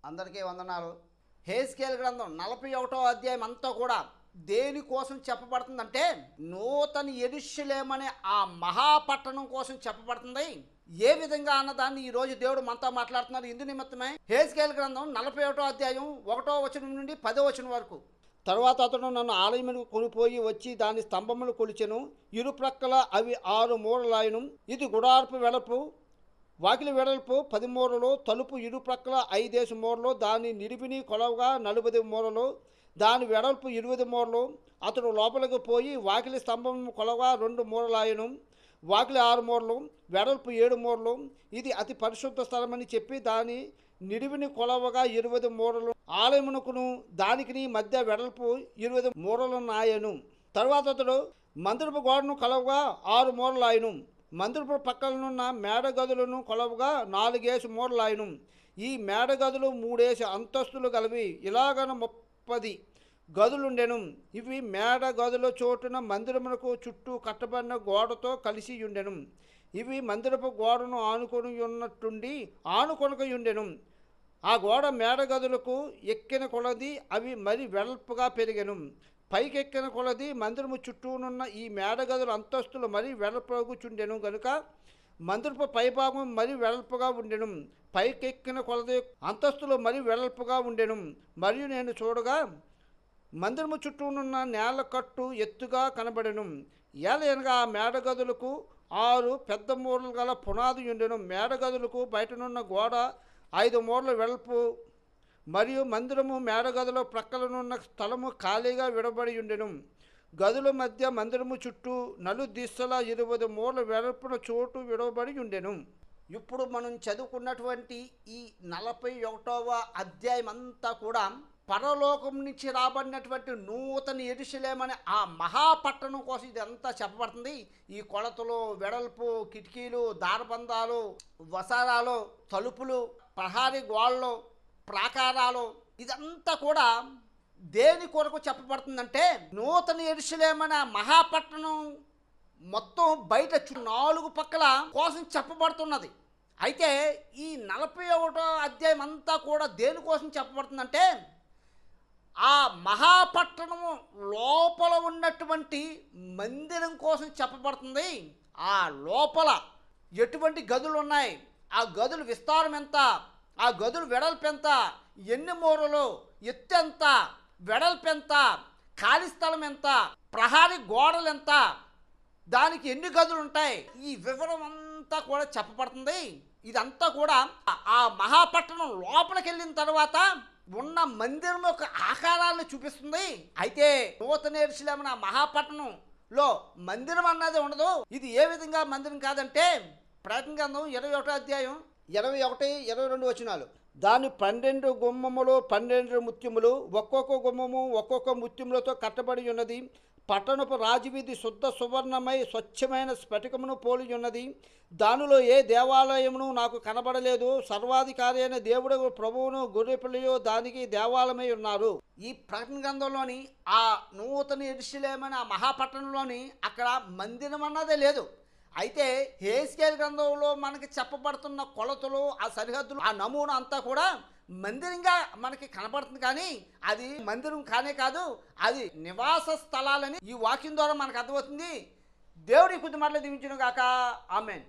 అందరికీ వందనాలు. హెస్కేలు గ్రంథం 41వ అధ్యాయం అంతా కూడా దేనికోసం చెప్పబడుతుందంటే నూతన యెరూషలేము అనే ఆ మహాపట్టణం కోసం చెప్పబడుతుంది. ఏ విధంగా అన్నదాన్ని ఈరోజు దేవుడు మనతో మాట్లాడుతున్నారు. ఇందు నిమిత్తమే హెస్కేలు గ్రంథం 41వ అధ్యాయం 1వ వచనం నుండి 10వ వచనం వరకు. తరువాత అతడు నన్ను ఆలయమును కొనిపోయి వచ్చి దాని స్తంభములు కొలిచెను. ఇరుప్రక్కల అవి 6 మూరలాయను. ఇది గుడారపు వెడల్పు, వాకిలి వెడల్పు 10 మూరలు, తలుపు ఇరుప్రక్కల 5 మూరలు, దాని నిడిపిని కొలవగా 40 మూరలు, దాని వెడల్పు 20 మూరలు. అతడు లోపలికి పోయి వాకిలి స్తంభం కొలవగా 2 మూరలాయను. వాకిలి 6 మూరలు, వెడల్పు 7 మూరలు. ఇది అతి పరిశుద్ధ స్థలమని చెప్పి దాని నిడివిని కొలవగా 20 మూరలు. ఆలయమునకును దానికి మధ్య వెడల్పు 20 మూరలున్నాయను. తరువాత అతడు మందిరపు గోడను కొలవగా 6 మూరలాయను. మందిరపు పక్కలనున్న మేడగదులను కొలవగా 4 మూరలాయను. ఈ మేడగదులు 3 అంతస్తులు గలవి. ఇలాగన 30 గదులుండెను. ఇవి మేడగదుల చోటున మందిరమునకు చుట్టూ కట్టబడిన గోడతో కలిసి ఉండెను. ఇవి మందిరపు గోడను ఆనుకొనక ఉండెను. ఆ గోడ మేడగదులకు ఎక్కిన కొలది అవి మరి వెడల్పుగా పెరిగెను. పైకెక్కిన కొలది మందిరము చుట్టూనున్న ఈ మేడగదుల అంతస్తులు మరి వెడల్పుచుండెను గనుక మందిరపు పైభాగం మరి వెడల్పుగా ఉండెను. పైకెక్కిన కొలది అంతస్తులు మరి వెడల్పుగా ఉండెను. మరియు నేను చూడగా మందిరము చుట్టూనున్న నేల కట్టు ఎత్తుగా కనబడెను. ఏలయనగా ఆ మేడగదులకు 6 పెద్ద మూరలు గల పునాది ఉండెను. మేడగదులకు బయటనున్న గోడ 5 మూరల వెడల్పు మరియు మందిరము మేడగదుల ప్రక్కలనున్న స్థలము ఖాళీగా విడబడి ఉండెను. గదుల మధ్య మందిరము చుట్టూ నలుదిశల 20 మూరల వెడల్పున చోటు విడవబడి ఉండెను. ఇప్పుడు మనం చదువుకున్నటువంటి ఈ 41వ అధ్యాయం అంతా కూడా పరలోకం నుంచి రాబడినటువంటి నూతన యెరూషలేము అనే ఆ మహాపట్టణం కోసం ఇదంతా చెప్పబడుతుంది. ఈ కొలతలు, వెడల్పు, కిటికీలు, దారబంధాలు, వసారాలు, తలుపులు, ప్రహారీ గోడలు, ప్రాకారాలు, ఇదంతా కూడా దేని కొరకు చెప్పబడుతుందంటే నూతన యెరూషలేము అనే మహాపట్టణం మొత్తం బయట 4 పక్కల కోసం చెప్పబడుతున్నది. అయితే ఈ 41వ అధ్యాయం అంతా కూడా దేనికోసం చెప్పబడుతుందంటే ఆ మహాపట్టణము లోపల ఉన్నటువంటి మందిరం కోసం చెప్పబడుతుంది. ఆ లోపల ఎటువంటి గదులు ఉన్నాయి, ఆ గదుల విస్తారం ఎంత, ఆ గదులు వెడల్పు ఎంత, ఎన్ని మూరలు, ఎత్తు ఎంత, వెడల్పు ఎంత, ఖాళీ స్థలం ఎంత, ప్రహారీ గోడలు ఎంత, దానికి ఎన్ని గదులు ఉంటాయి, ఈ వివరం అంతా కూడా చెప్పబడుతుంది. ఇదంతా కూడా ఆ మహాపట్టణం లోపలికి వెళ్ళిన తర్వాత ఉన్న మందిరం యొక్క ఆకారాలను చూపిస్తుంది. అయితే నూతన యెరూషలేము ఆ మహాపట్టణంలో మందిరం అన్నది ఉండదు. ఇది ఏ విధంగా మందిరం కాదంటే ప్రకటన గ్రంథం 21వ అధ్యాయం 21, 22 వచనాలు. దాని 12 గుమ్మములు 12 ముత్యములు, ఒక్కొక్క గుమ్మము ఒక్కొక్క ముత్యములతో కట్టబడి ఉన్నది. పట్టణపు రాజవీధి శుద్ధ సువర్ణమై స్వచ్ఛమైన స్ఫటికమును పోలి ఉన్నది. దానిలో ఏ దేవాలయమును నాకు కనబడలేదు. సర్వాధికారి అయిన దేవుడు ప్రభువును గొర్రెపిల్లయు దానికి దేవాలయమై ఉన్నారు. ఈ ప్రకటన గ్రంథంలోని ఆ నూతన యెరూషలేము అనే ఆ మహాపట్టణంలోని అక్కడ మందిరం అన్నదే లేదు. అయితే హెస్కేలు గ్రంథంలో మనకి చెప్పబడుతున్న కొలతలు, ఆ సరిహద్దులు, ఆ నమూనా అంతా కూడా మందిరంగా మనకి కనబడుతుంది. కానీ అది మందిరం కానే కాదు, అది నివాస స్థలాలని ఈ వాక్యం ద్వారా మనకు అర్థమవుతుంది. దేవుడి కొద్ది మాటలు దీవించును గాక. ఆమేన్.